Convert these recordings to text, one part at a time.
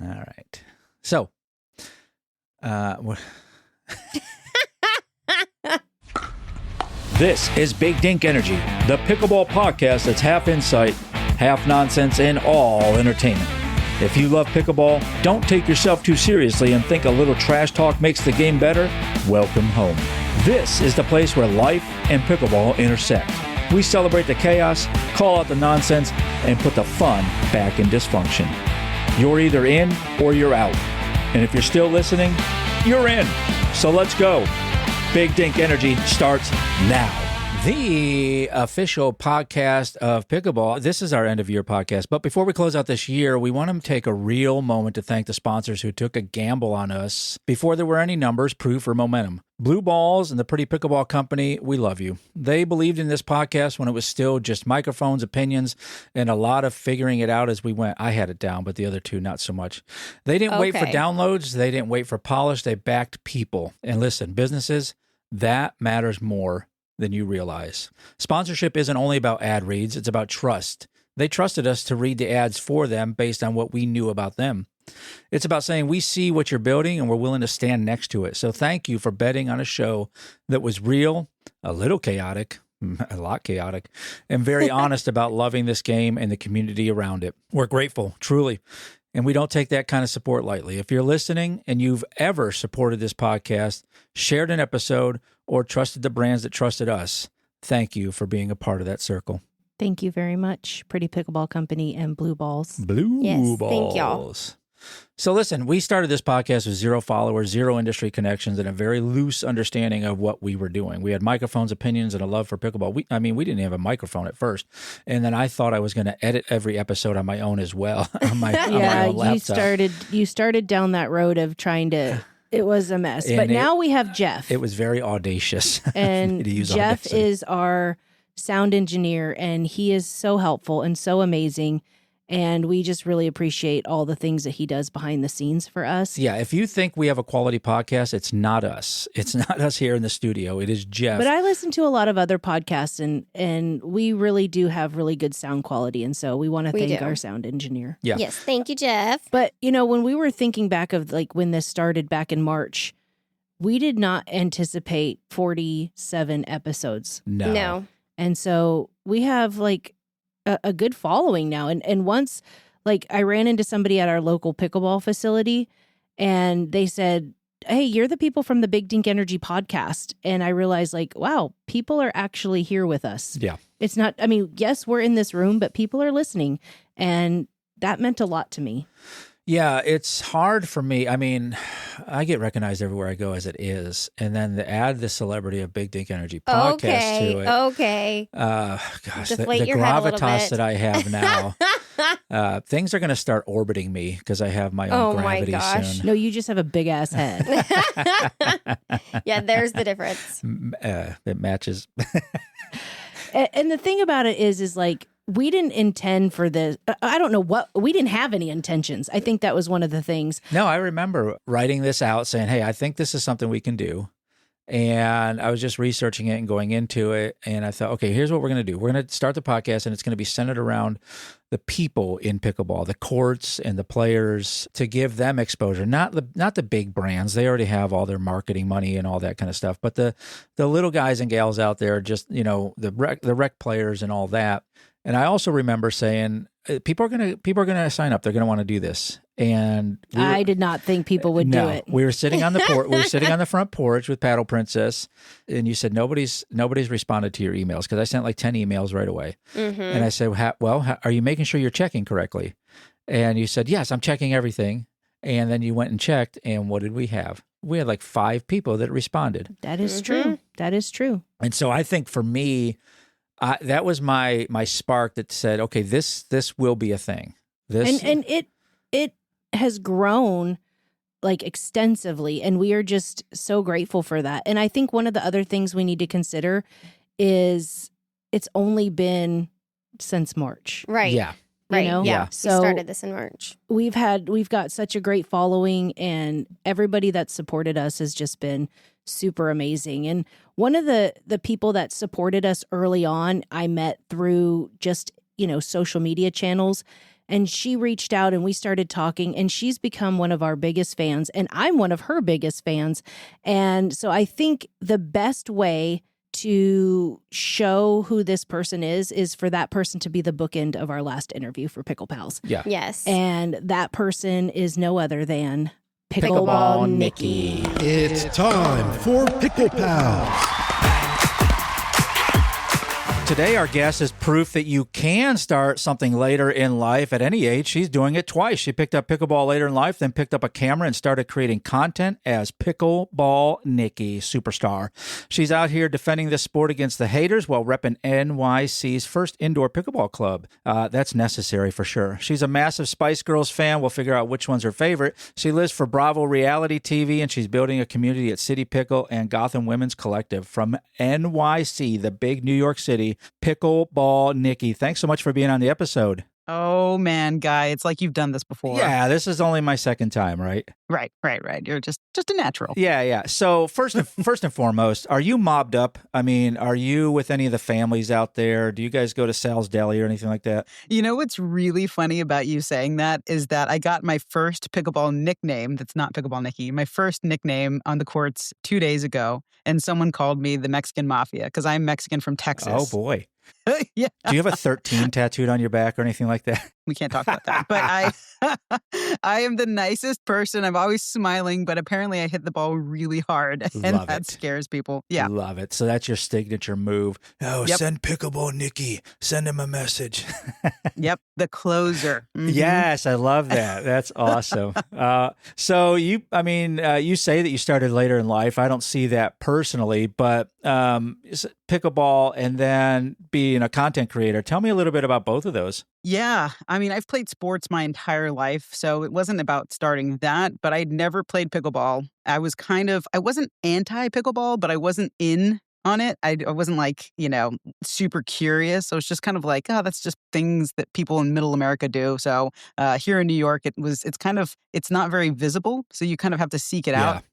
All right. So, this is Big Dink Energy, the pickleball podcast that's half insight, half nonsense, and all entertainment. If you love pickleball, don't take yourself too seriously and think a little trash talk makes the game better, welcome home. This is the place where life and pickleball intersect. We celebrate the chaos, call out the nonsense, and put the fun back in dysfunction. You're either in or you're out. And if you're still listening, you're in. So let's go. Big Dink Energy starts now. The official podcast of Pickleball. This is our end of year podcast. But before we close out this year, we want to take a real moment to thank the sponsors who took a gamble on us before there were any numbers, proof, or momentum. Blue Balls and the Pretty Pickleball Company, we love you. They believed in this podcast when it was still just microphones, opinions, and a lot of figuring it out as we went. I had it down, but the other two, not so much. They didn't wait for downloads. They didn't wait for polish. They backed people. And listen, businesses, that matters more than you realize. Sponsorship isn't only about ad reads, it's about trust. They trusted us to read the ads for them based on what we knew about them. It's about saying we see what you're building and we're willing to stand next to it. So thank you for betting on a show that was real, a little chaotic, a lot chaotic, and very honest about loving this game and the community around it. We're grateful, truly. And we don't take that kind of support lightly. If you're listening and you've ever supported this podcast, shared an episode, or trusted the brands that trusted us, thank you for being a part of that circle. Thank you very much, Pretty Pickleball Company and Blue Balls. Blue Balls. Thank y'all. So listen, we started this podcast with 0 followers, 0 industry connections, and a very loose understanding of what we were doing. We had microphones, opinions, and a love for pickleball. We didn't have a microphone at first. And then I thought I was going to edit every episode on my own as well, on my own laptop. You started down that road of trying to... It was a mess. And but now we have Jeff. It was very audacious. And to use Jeff Audacity. is our sound engineer, and he is so helpful and so amazing. And we just really appreciate all the things that he does behind the scenes for us. Yeah, if you think we have a quality podcast, it's not us. It's not us here in the studio. It is Jeff. But I listen to a lot of other podcasts, and we really do have really good sound quality. And so we want to thank our sound engineer. Yeah. Yes, thank you, Jeff. But, when we were thinking back of when this started back in March, we did not anticipate 47 episodes. No. And so we have a good following now. And once I ran into somebody at our local pickleball facility and they said, "Hey, you're the people from the Big Dink Energy podcast." And I realized wow, people are actually here with us. Yeah. It's not, yes, we're in this room, but people are listening. And that meant a lot to me. Yeah, it's hard for me. I get recognized everywhere I go as it is. And then to add the celebrity of Big Dink Energy podcast to it. Okay. Gosh, the your head a little gravitas bit. that I have now. Things are going to start orbiting me because I have my own gravity soon. No, you just have a big ass head. Yeah, there's the difference. It matches. And the thing about it is we didn't intend for this. I don't know we didn't have any intentions. I think that was one of the things. No, I remember writing this out saying, hey, I think this is something we can do. And I was just researching it and going into it. And I thought, okay, here's what we're going to do. We're going to start the podcast and it's going to be centered around the people in pickleball, the courts and the players, to give them exposure, not the big brands. They already have all their marketing money and all that kind of stuff. But the little guys and gals out there, just, the rec players and all that. And I also remember saying, people are gonna sign up. They're gonna want to do this. And I did not think people would do it. We were sitting on the we were sitting on the front porch with Paddle Princess, and you said nobody's responded to your emails because I sent 10 emails right away. Mm-hmm. And I said, are you making sure you're checking correctly? And you said, yes, I'm checking everything. And then you went and checked, and what did we have? We had 5 people that responded. That is true. That is true. And so I think for me, that was my spark that said, okay, this will be a thing. And it has grown extensively, and we are just so grateful for that. And I think one of the other things we need to consider is it's only been since March. Right. Yeah. Right. Yeah. So we started this in March. We've got such a great following, and everybody that supported us has just been super amazing. And one of the people that supported us early on, I met through just, social media channels. And she reached out and we started talking, and she's become one of our biggest fans, and I'm one of her biggest fans. And so I think the best way to show who this person is for that person to be the bookend of our last interview for Pickle Pals. Yeah. Yes. And that person is no other than Pickleball Nikki. It's time for Pickle Pals. Today, our guest is proof that you can start something later in life at any age. She's doing it twice. She picked up pickleball later in life, then picked up a camera and started creating content as Pickleball Nikki, superstar. She's out here defending this sport against the haters while repping NYC's first indoor pickleball club. That's necessary for sure. She's a massive Spice Girls fan. We'll figure out which one's her favorite. She lives for Bravo reality TV, and she's building a community at City Pickle and Gotham Women's Collective. From NYC, the big New York City, Pickleball Nikki, thanks so much for being on the episode. Oh man, Guy, it's like you've done this before. Yeah, this is only my second time, right? Right. You're just a natural. Yeah. So first and foremost, are you mobbed up? I mean, are you with any of the families out there? Do you guys go to Sal's Deli or anything like that? You know what's really funny about you saying that is that I got my first pickleball nickname that's not Pickleball Nikki, my first nickname on the courts 2 days ago, and someone called me the Mexican Mafia because I'm Mexican from Texas. Oh, boy. Yeah. Do you have a 13 tattooed on your back or anything like that? We can't talk about that. But I am the nicest person. I'm always smiling, but apparently I hit the ball really hard, and Love that it. scares people. Yeah. Love it. So that's your signature move. Oh, Yep. Send Pickleball Nikki. Send him a message. Yep. The closer. Mhm. Yes, I love that. That's awesome. So you say that you started later in life. I don't see that personally, but pickleball and then being a content creator. Tell me a little bit about both of those. Yeah. I mean, I've played sports my entire life, so it wasn't about starting that, but I'd never played pickleball. I wasn't anti-pickleball, but I wasn't in on it. I wasn't like, super curious. I was just kind of like, oh, that's just things that people in middle America do. So here in New York, it's not very visible. So you kind of have to seek it out.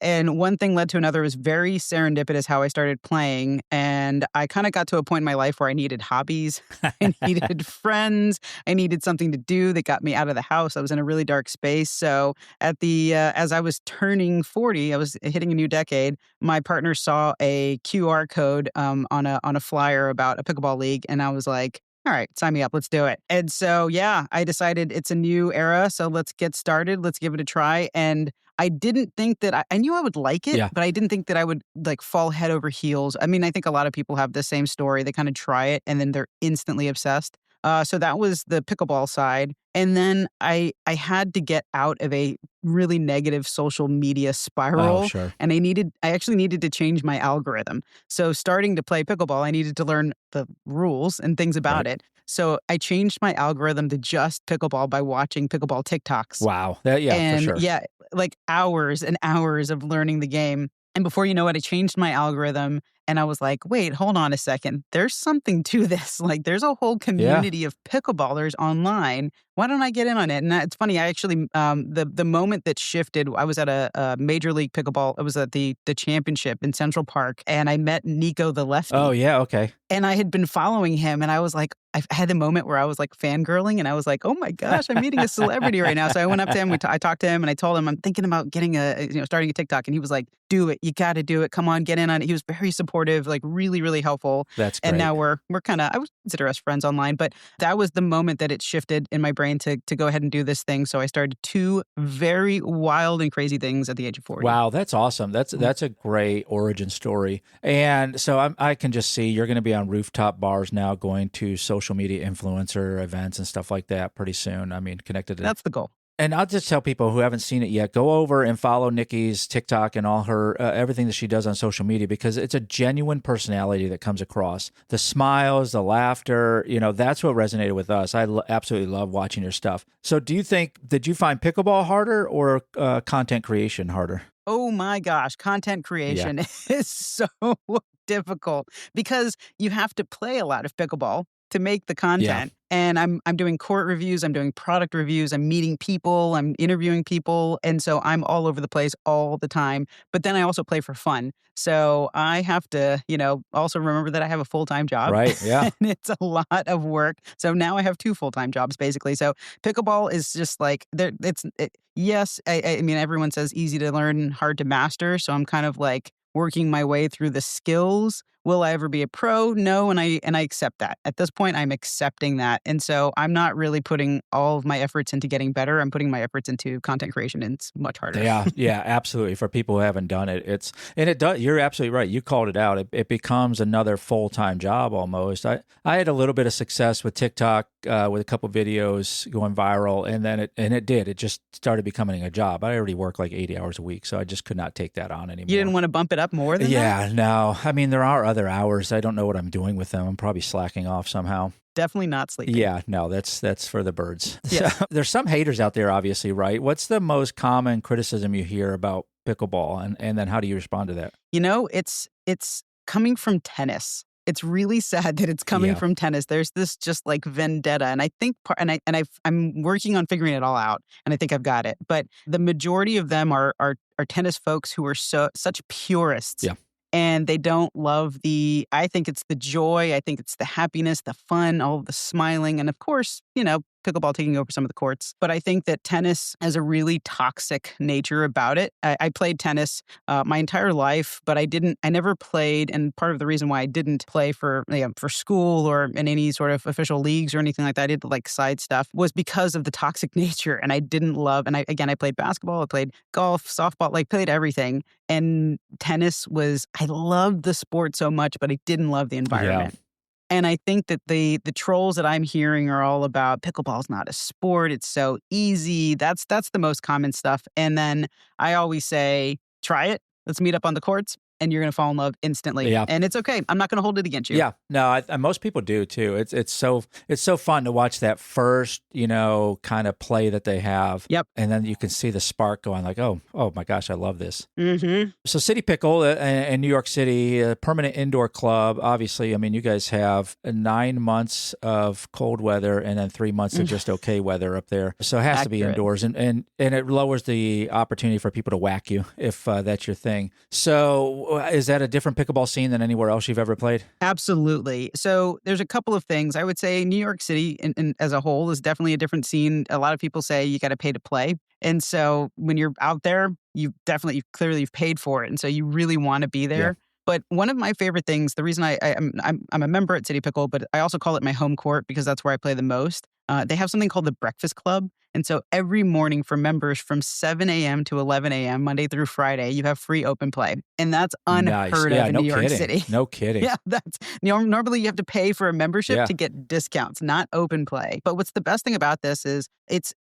And one thing led to another. It was very serendipitous how I started playing. And I kind of got to a point in my life where I needed hobbies. I needed friends. I needed something to do that got me out of the house. I was in a really dark space. So as I was turning 40, I was hitting a new decade. My partner saw a QR code on a flyer about a pickleball league. And I was like, all right, sign me up. Let's do it. And so, yeah, I decided it's a new era. So let's get started. Let's give it a try. And I didn't think that I knew I would like it, but I didn't think that I would like fall head over heels. I mean, I think a lot of people have the same story. They kind of try it and then they're instantly obsessed. So that was the pickleball side. And then I had to get out of a really negative social media spiral. Oh, sure. And I actually needed to change my algorithm. So starting to play pickleball, I needed to learn the rules and things about it. So I changed my algorithm to just pickleball by watching pickleball TikToks. Wow. For sure. Yeah, like hours and hours of learning the game. And before you know it, I changed my algorithm and I was like, wait, hold on a second. There's something to this. Like there's a whole community of pickleballers online. Why don't I get in on it? And it's funny. I actually, the moment that shifted, I was at a Major League Pickleball. I was at the championship in Central Park and I met Nico the lefty. Oh, yeah. Okay. And I had been following him and I was like, I had the moment where I was like fangirling and I was like, oh my gosh, I'm meeting a celebrity right now. So I went up to him, I talked to him and I told him I'm thinking about getting starting a TikTok. And he was like, do it. You got to do it. Come on, get in on it. He was very supportive, like really, really helpful. That's great. And now we're kind of, I would consider us friends online, but that was the moment that it shifted in my brain to go ahead and do this thing. So I started 2 very wild and crazy things at the age of 40. Wow, that's awesome. That's a great origin story. And so I can just see you're going to be on rooftop bars now, going to social media influencer events and stuff like that pretty soon. I mean, connected to That's the goal. And I'll just tell people who haven't seen it yet, go over and follow Nikki's TikTok and all her everything that she does on social media, because it's a genuine personality that comes across. The smiles, the laughter, that's what resonated with us. I absolutely love watching your stuff. So did you find pickleball harder or content creation harder? Oh my gosh, content creation is so difficult because you have to play a lot of pickleball to make the content. And I'm doing court reviews, I'm doing product reviews, I'm meeting people, I'm interviewing people. And so I'm all over the place all the time. But then I also play for fun. So I have to, also remember that I have a full-time job. Right. Yeah. And it's a lot of work. So now I have 2 full-time jobs, basically. So pickleball is just like, yes, I mean, everyone says easy to learn, hard to master. So I'm kind of like working my way through the skills. Will I ever be a pro? No, and I accept that. At this point, I'm accepting that. And so I'm not really putting all of my efforts into getting better. I'm putting my efforts into content creation, and it's much harder. Yeah, absolutely. For people who haven't done it, it does. You're absolutely right. You called it out. It becomes another full-time job almost. I had a little bit of success with TikTok with a couple videos going viral, and then it just started becoming a job. I already work like 80 hours a week, so I just could not take that on anymore. You didn't want to bump it up more than that? Yeah, no. I mean, there are other hours. I don't know what I'm doing with them. I'm probably slacking off somehow. Definitely not sleeping. Yeah, no, that's for the birds. Yeah. So, there's some haters out there, obviously, right? What's the most common criticism you hear about pickleball, and then how do you respond to that? It's coming from tennis. It's really sad that it's coming from tennis. There's this just like vendetta, and I think I'm working on figuring it all out, and I think I've got it. But the majority of them are tennis folks who are such purists. Yeah. And they don't love I think it's the joy, I think it's the happiness, the fun, all of the smiling, and of course, pickleball taking over some of the courts. But I think that tennis has a really toxic nature about it. I played tennis my entire life, but I never played. And part of the reason why I didn't play for school or in any sort of official leagues or anything like that, I did like side stuff, was because of the toxic nature. And I didn't love, and I played basketball, I played golf, softball, played everything. And tennis I loved the sport so much, but I didn't love the environment. Yeah. And I think that the trolls that I'm hearing are all about pickleball's not a sport. It's so easy. That's the most common stuff. And then I always say, try it. Let's meet up on the courts. And you're going to fall in love instantly. Yeah. And it's okay. I'm not going to hold it against you. Yeah. No, most people do too. It's so fun to watch that first, kind of play that they have. Yep. And then you can see the spark going like, oh my gosh, I love this. Mm-hmm. So City Pickle in New York City, a permanent indoor club. Obviously, I mean, you guys have 9 months of cold weather and then 3 months of just okay weather up there. So it has to be indoors. And it lowers the opportunity for people to whack you if that's your thing. So is that a different pickleball scene than anywhere else you've ever played? Absolutely. So there's a couple of things. I would say New York City in as a whole is definitely a different scene. A lot of people say you got to pay to play. And so when you're out there, you've paid for it. And so you really want to be there. Yeah. But one of my favorite things, the reason I'm a member at City Pickle, but I also call it my home court because that's where I play the most. They have something called the Breakfast Club. And so every morning for members from 7 a.m. to 11 a.m., Monday through Friday, you have free open play. And that's unheard of in New York City. No kidding. Yeah, normally you have to pay for a membership to get discounts, not open play. But what's the best thing about this is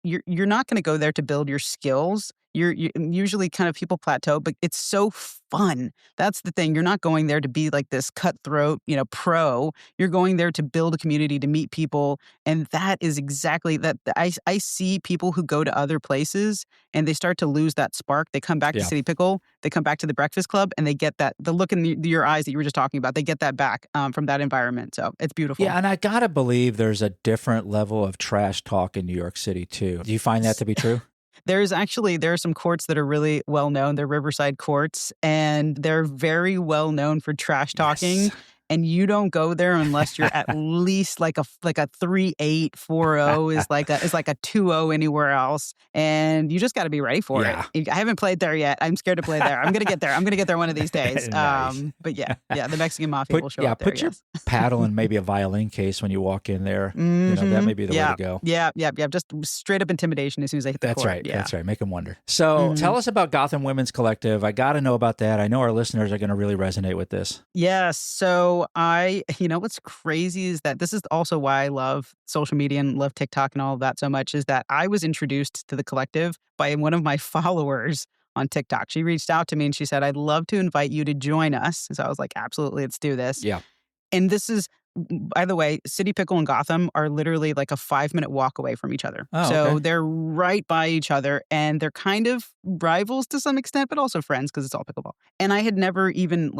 you're not going to go there to build your skills. You're usually kind of people plateau, but it's so fun. That's the thing. You're not going there to be like this cutthroat, pro. You're going there to build a community, to meet people. And that is exactly that. I see people who go to other places and they start to lose that spark. They come back to City Pickle, they come back to the Breakfast Club, and they get the look in your eyes that you were just talking about. They get that back from that environment. So it's beautiful. Yeah, and I gotta believe there's a different level of trash talk in New York City too. Do you find that to be true? There are some courts that are really well known. They're Riverside courts, and they're very well known for trash talking. Yes. And you don't go there unless you're at least like a 3.8, 4.0 is like a 2.0 anywhere else. And you just got to be ready for it. I haven't played there yet. I'm scared to play there. I'm going to get there. I'm going to get there one of these days. Nice. But the Mexican mafia will show up there. Put your paddle in maybe a violin case when you walk in there. Mm-hmm. That may be the way to go. Yeah. Just straight up intimidation as soon as I hit the court. Right. Yeah. That's right. Make them wonder. So tell us about Gotham Women's Collective. I got to know about that. I know our listeners are going to really resonate with this. Yes. So what's crazy is that this is also why I love social media and love TikTok and all of that so much, is that I was introduced to the collective by one of my followers on TikTok. She reached out to me and she said, I'd love to invite you to join us. So I was like, absolutely, let's do this. Yeah. And this is, by the way, City Pickle and Gotham are literally like a 5-minute walk away from each other. Oh, so okay. They're right by each other, and they're kind of rivals to some extent, but also friends because it's all pickleball. And I had never even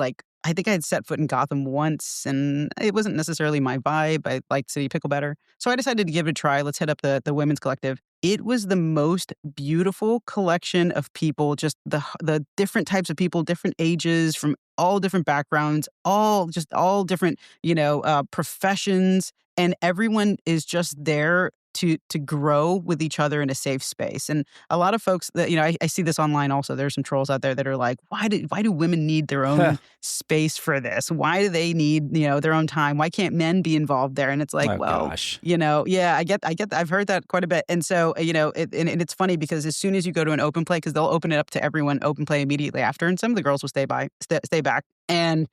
I think I had set foot in Gotham once, and it wasn't necessarily my vibe. I liked City Pickle better. So I decided to give it a try. Let's hit up the women's collective. It was the most beautiful collection of people, just the different types of people, different ages, from all different backgrounds, all different, professions. And everyone is just there to grow with each other in a safe space. And a lot of folks that, I see this online also. There's some trolls out there that are like, why do women need their own space for this? Why do they need, their own time? Why can't men be involved there? And it's like, gosh. Yeah, I get I've heard that quite a bit. And so, and it's funny because as soon as you go to an open play, because they'll open it up to everyone, open play immediately after. And some of the girls will stay back. And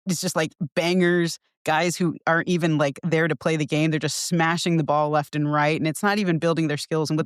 it's just like bangers, guys who aren't even like there to play the game. They're just smashing the ball left and right. And it's not even building their skills. And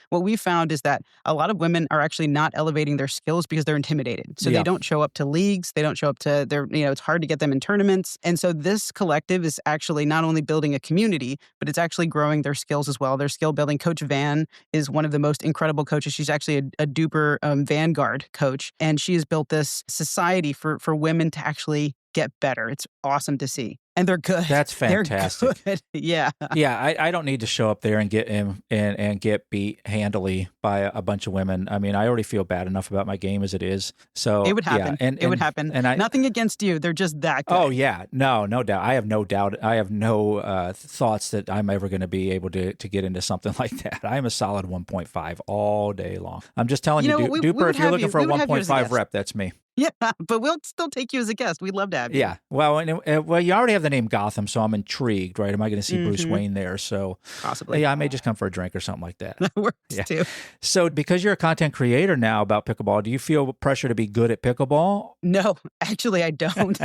what we found is that a lot of women are actually not elevating their skills because they're intimidated. So they don't show up to leagues. They don't show up to it's hard to get them in tournaments. And so this collective is actually not only building a community, but it's actually growing their skills as well. Their skill building. Coach Van is one of the most incredible coaches. She's actually a duper Vanguard coach. And she has built this society for women to actually get better. It's awesome to see. And they're good. That's fantastic. They're good. Yeah. Yeah, I don't need to show up there and get and get beat handily by a bunch of women. I mean, I already feel bad enough about my game as it is. So it would happen. Yeah, it would happen. And nothing against you. They're just that good. Oh yeah, no doubt. I have no doubt. I have no thoughts that I'm ever going to be able to get into something like that. I'm a solid 1.5 all day long. I'm just telling you, Duper. If you're looking for a 1.5 rep, that's me. Yeah, but we'll still take you as a guest. We'd love to have you. Yeah. Well, you already have the name Gotham, so I'm intrigued, right? Am I going to see Bruce Wayne there? So possibly. Yeah, I may just come for a drink or something like that. That works too. So because you're a content creator now about pickleball, do you feel pressure to be good at pickleball? No, actually, I don't.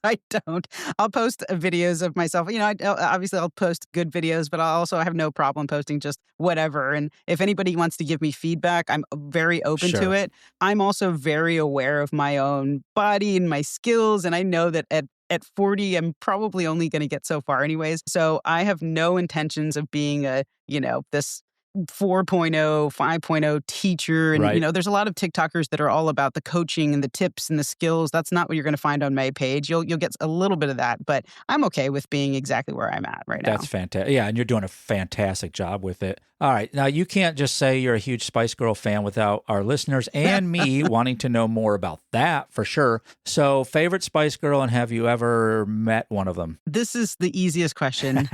I don't. I'll post videos of myself. Obviously, I'll post good videos, but I have no problem posting just whatever. And if anybody wants to give me feedback, I'm very open to it. I'm also very aware of my own body and my skills. And I know that at 40, I'm probably only going to get so far anyways. So I have no intentions of being this 4.0, 5.0 teacher. And, there's a lot of TikTokers that are all about the coaching and the tips and the skills. That's not what you're going to find on my page. You'll get a little bit of that, but I'm okay with being exactly where I'm at right now. That's fantastic. Yeah, and you're doing a fantastic job with it. All right. Now, you can't just say you're a huge Spice Girl fan without our listeners and me wanting to know more about that for sure. So, favorite Spice Girl, and have you ever met one of them? This is the easiest question.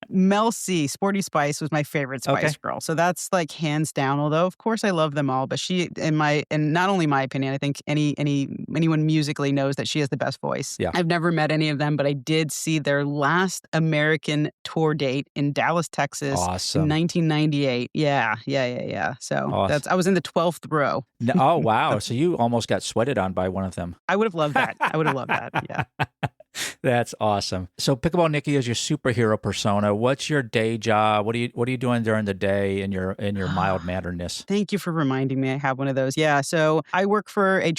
Mel C, Sporty Spice, was my favorite Spice Girl. So that's like hands down. Although of course I love them all, but she, and not only my opinion, I think anyone musically knows that she has the best voice. Yeah. I've never met any of them, but I did see their last American tour date in Dallas, Texas, in 1998. Yeah. So awesome. I was in the 12th row. Oh wow! So you almost got sweated on by one of them. I would have loved that. Yeah. That's awesome. So Pickleball Nikki is your superhero persona. What's your day job? What are you doing during the day in your mild-manneredness? Thank you for reminding me. I have one of those. Yeah. So I work for a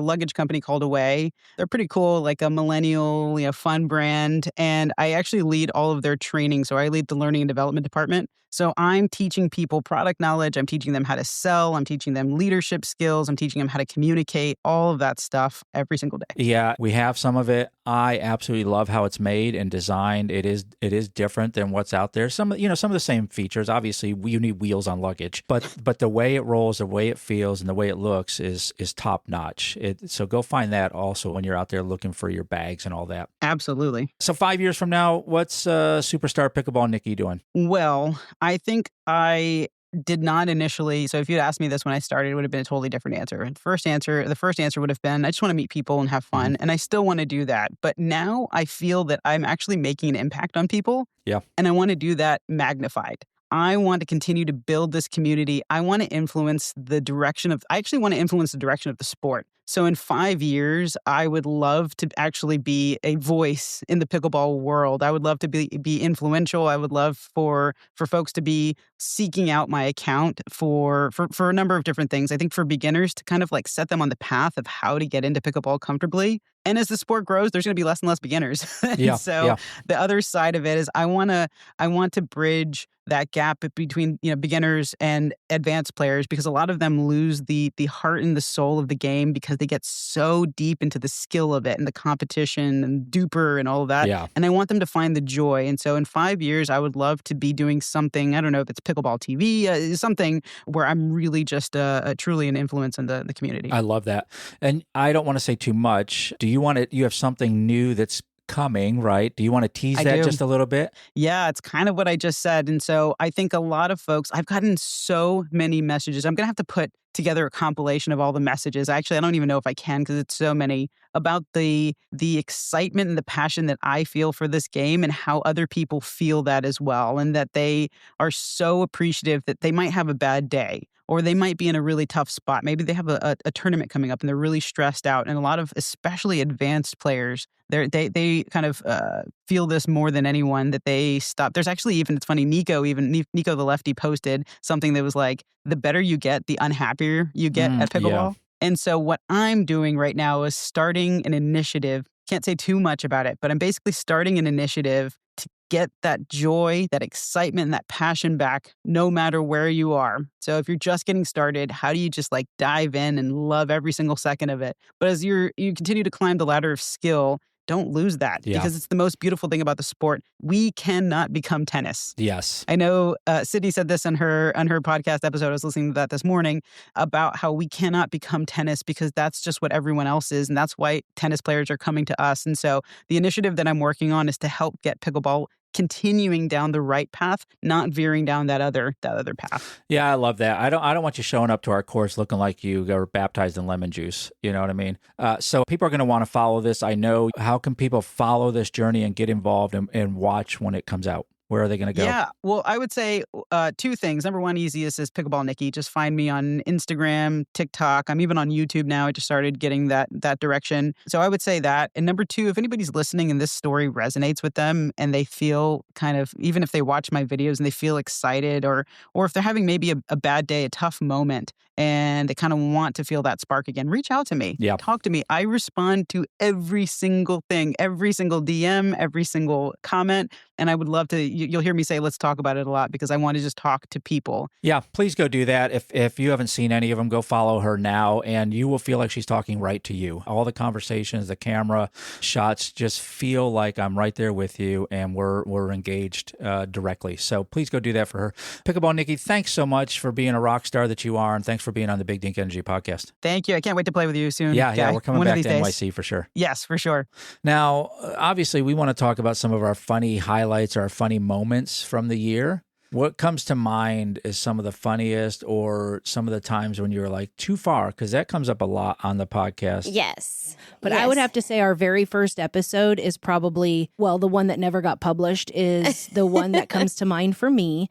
luggage company called Away. They're pretty cool, like a millennial, fun brand. And I actually lead all of their training. So I lead the learning and development department. So I'm teaching people product knowledge. I'm teaching them how to sell. I'm teaching them leadership skills. I'm teaching them how to communicate, all of that stuff every single day. Yeah, we have some of it. I absolutely love how it's made and designed. It is different than what's out there. Some of the same features. Obviously, you need wheels on luggage, but the way it rolls, the way it feels, and the way it looks is top notch. So go find that also when you're out there looking for your bags and all that. Absolutely. So 5 years from now, what's superstar Pickleball Nikki doing? Well, I think I did not initially. So if you'd asked me this when I started, it would have been a totally different answer. The first answer would have been, I just want to meet people and have fun. And I still want to do that. But now I feel that I'm actually making an impact on people. Yeah. And I want to do that magnified. I want to continue to build this community. I want to influence the direction of the sport. So in 5 years, I would love to actually be a voice in the pickleball world. I would love to be influential. I would love for folks to be seeking out my account for a number of different things. I think for beginners to kind of like set them on the path of how to get into pickleball comfortably. And as the sport grows, there's going to be less and less beginners. Yeah, So yeah. the other side of it is I want to bridge that gap between beginners and advanced players, because a lot of them lose the heart and the soul of the game because they get so deep into the skill of it and the competition and duper and all of that. Yeah. And I want them to find the joy. And so in 5 years, I would love to be doing something. I don't know if it's pickleball TV, something where I'm really just truly an influence in the community. I love that. And I don't want to say too much. Do you want to, you have something new that's coming, right? Do you want to tease I that do. just a little bit? Yeah, it's kind of what I just said. And so I think a lot of folks, I've gotten so many messages. I'm going to have to put together a compilation of all the messages. Actually, I don't even know if I can because it's so many, about the excitement and the passion that I feel for this game and how other people feel that as well. And that they are so appreciative that they might have a bad day or they might be in a really tough spot. Maybe they have a tournament coming up and they're really stressed out. And a lot of especially advanced players, they kind of feel this more than anyone, that they stop. There's actually even, it's funny, Nico the lefty posted something that was like, the better you get, the unhappier you get at pickleball. Yeah. And so what I'm doing right now is starting an initiative. Can't say too much about it, but I'm basically starting an initiative to get that joy, that excitement, and that passion back no matter where you are. So if you're just getting started, how do you just like dive in and love every single second of it? But as you continue to climb the ladder of skill, don't lose that, because it's the most beautiful thing about the sport. We cannot become tennis. Yes. I know Sydney said this on her podcast episode. I was listening to that this morning about how we cannot become tennis because that's just what everyone else is. And that's why tennis players are coming to us. And so the initiative that I'm working on is to help get pickleball continuing down the right path, not veering down that other path. Yeah, I love that. I don't want you showing up to our course looking like you were baptized in lemon juice. You know what I mean? So people are going to want to follow this. I know. How can people follow this journey and get involved and watch when it comes out? Where are they going to go? Yeah, well, I would say two things. Number one, easiest is Pickleball Nikki. Just find me on Instagram, TikTok. I'm even on YouTube now. I just started getting that direction. So I would say that. And number two, if anybody's listening and this story resonates with them and they feel kind of, even if they watch my videos and they feel excited, or if they're having maybe a bad day, a tough moment, and they kind of want to feel that spark again, reach out to me. Yeah. Talk to me. I respond to every single thing, every single DM, every single comment. And I would love to, you'll hear me say, let's talk about it a lot, because I want to just talk to people. Yeah, please go do that. If you haven't seen any of them, go follow her now, and you will feel like she's talking right to you. All the conversations, the camera shots just feel like I'm right there with you, and we're engaged directly. So please go do that for her. Pickleball Nikki, thanks so much for being a rock star that you are, and thanks for being on the Big Dink Energy podcast. Thank you. I can't wait to play with you soon. Yeah, we're coming One of back these to days. NYC for sure. Yes, for sure. Now, obviously, we want to talk about some of our funny highlights, our funny moments from the year. What comes to mind is some of the funniest, or some of the times when you're like too far, because that comes up a lot on the podcast. Yes. But I would have to say our very first episode is probably, well, the one that never got published is the one that comes to mind for me.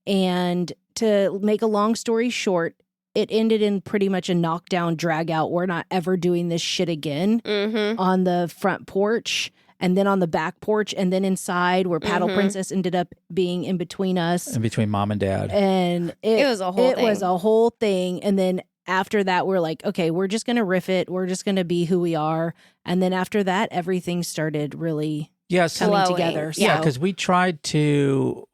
And to make a long story short, it ended in pretty much a knockdown, drag out. We're not ever doing this shit again on the front porch, and then on the back porch, and then inside where Paddle Princess ended up being in between us. In between mom and dad. And It was a whole thing. It was a whole thing. And then after that, we're like, okay, we're just going to riff it. We're just going to be who we are. And then after that, everything started really Yes, coming Flowing. together. yeah, So- because we tried to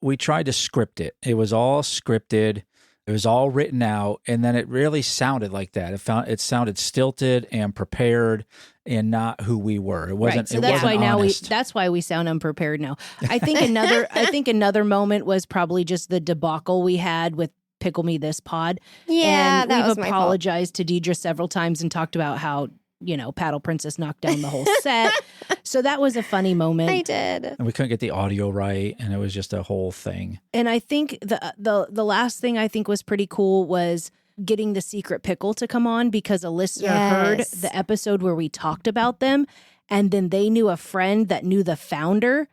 script it. It was all scripted. It was all written out, and then it really sounded like that. It sounded stilted and prepared, and not who we were. It wasn't. Right. So it that's wasn't why now honest. that's why we sound unprepared now. I think another moment was probably just the debacle we had with Pickle Me This Pod. Yeah, and that we've was my fault. apologized to Deidre several times and talked about how, Paddle Princess knocked down the whole set. So that was a funny moment. I did. and we couldn't get the audio right, and it was just a whole thing. And I think the last thing I think was pretty cool was getting the Secret Pickle to come on, because a listener heard Yes. the episode where we talked about them, and then they knew a friend that knew the founder,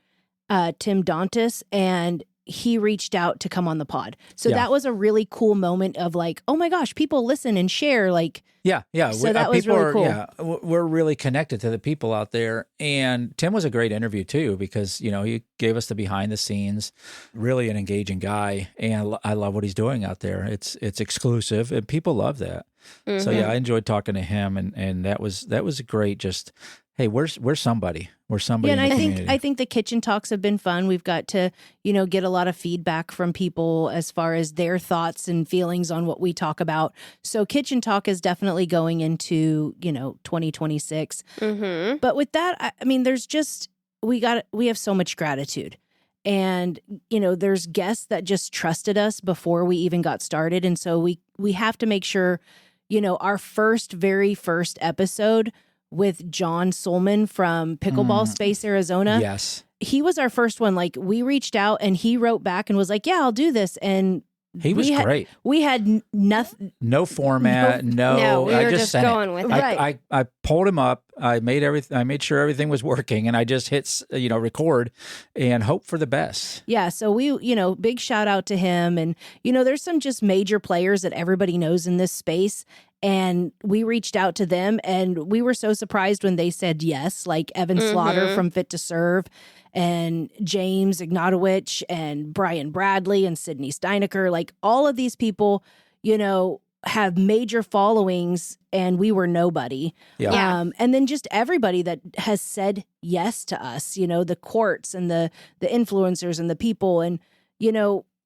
Tim Dantas, and he reached out to come on the pod. So Yeah. that was a really cool moment of like, oh my gosh, people listen and share. Like, Yeah. So that was people really cool. Yeah, we're really connected to the people out there. And Tim was a great interview too, because he gave us the behind the scenes. Really an engaging guy, and I love what he's doing out there. It's exclusive, and people love that. So yeah, I enjoyed talking to him, and that was great. Just hey, we're somebody. We're somebody. Yeah, and in the community. I think the kitchen talks have been fun. We've got to, get a lot of feedback from people as far as their thoughts and feelings on what we talk about. So kitchen talk is definitely going into, 2026. Mm-hmm. But with that, I mean, there's just we have so much gratitude. And, there's guests that just trusted us before we even got started. And so we have to make sure, our very first episode with John Solman from Pickleball Space, Arizona. Yes. He was our first one. Like, we reached out and he wrote back and was like, yeah, I'll do this. And he was great. We had nothing. No format. No, we I were just just sent going it. with it. Right. I pulled him up. I made sure everything was working, and I just hit, record and hope for the best. Yeah. So we, big shout out to him. And, there's some just major players that everybody knows in this space. And we reached out to them and we were so surprised when they said yes, like Evan Slaughter from Fit to Serve and James Ignatowicz and Brian Bradley and Sydney Steinecker. Like, all of these people, have major followings and we were nobody. Yeah. And then just everybody that has said yes to us, the courts and the influencers and the people. And,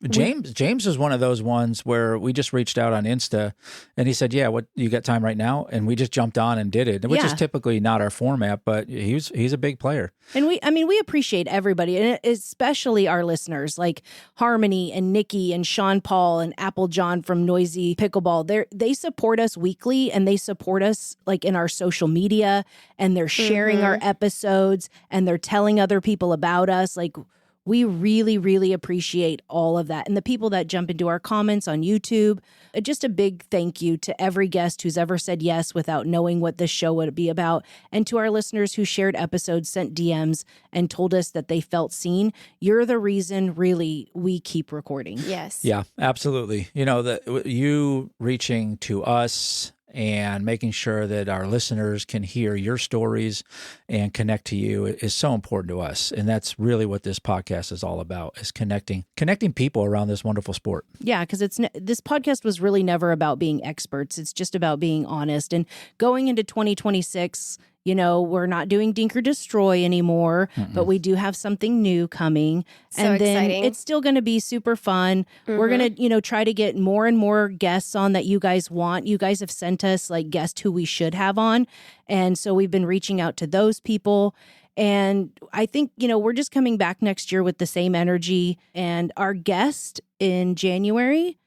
James was one of those ones where we just reached out on Insta and he said, yeah, what, you got time right now? And we just jumped on and did it, which is typically not our format, but he's a big player. And we appreciate everybody, and especially our listeners like Harmony and Nikki and Sean Paul and Apple John from Noisy Pickleball. They support us weekly, and they support us like in our social media, and they're sharing our episodes, and they're telling other people about us. Like, we really, really appreciate all of that. And the people that jump into our comments on YouTube, just a big thank you to every guest who's ever said yes without knowing what this show would be about. And to our listeners who shared episodes, sent DMs, and told us that they felt seen. You're the reason, really, we keep recording. Yes. Yeah, absolutely. You reaching to us and making sure that our listeners can hear your stories and connect to you is so important to us. And that's really what this podcast is all about, is connecting people around this wonderful sport. Yeah, because this podcast was really never about being experts. It's just about being honest. And going into 2026, we're not doing Dink or Destroy anymore, but we do have something new coming. So and then exciting. It's still going to be super fun. We're going to, try to get more and more guests on that you guys want. You guys have sent us like guests who we should have on. And so we've been reaching out to those people. And I think, we're just coming back next year with the same energy. And our guest in January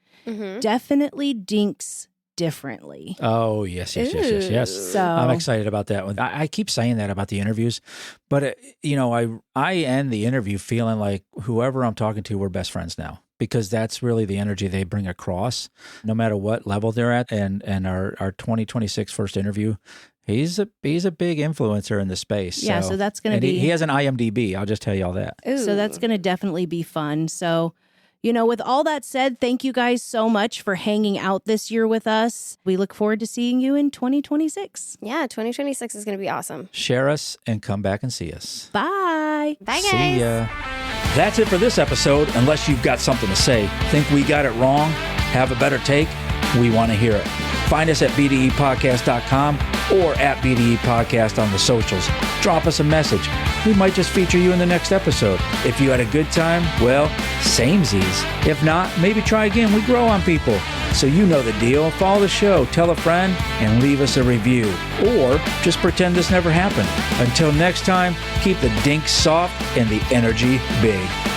definitely dinks differently. Oh, yes. So I'm excited about that one. I keep saying that about the interviews, but I end the interview feeling like whoever I'm talking to, we're best friends now, because that's really the energy they bring across, no matter what level they're at. And our 2026 first interview, he's a big influencer in the space. Yeah, so that's going to be... He has an IMDb, I'll just tell you all that. Ooh. So that's going to definitely be fun. So... with all that said, thank you guys so much for hanging out this year with us. We look forward to seeing you in 2026. Yeah, 2026 is going to be awesome. Share us and come back and see us. Bye. Bye, guys. See ya. That's it for this episode. Unless you've got something to say, think we got it wrong, have a better take, we want to hear it. Find us at bdepodcast.com or at BDE Podcast on the socials. Drop us a message. We might just feature you in the next episode. If you had a good time, well, samesies. If not, maybe try again. We grow on people. So you know the deal. Follow the show, tell a friend, and leave us a review. Or just pretend this never happened. Until next time, keep the dinks soft and the energy big.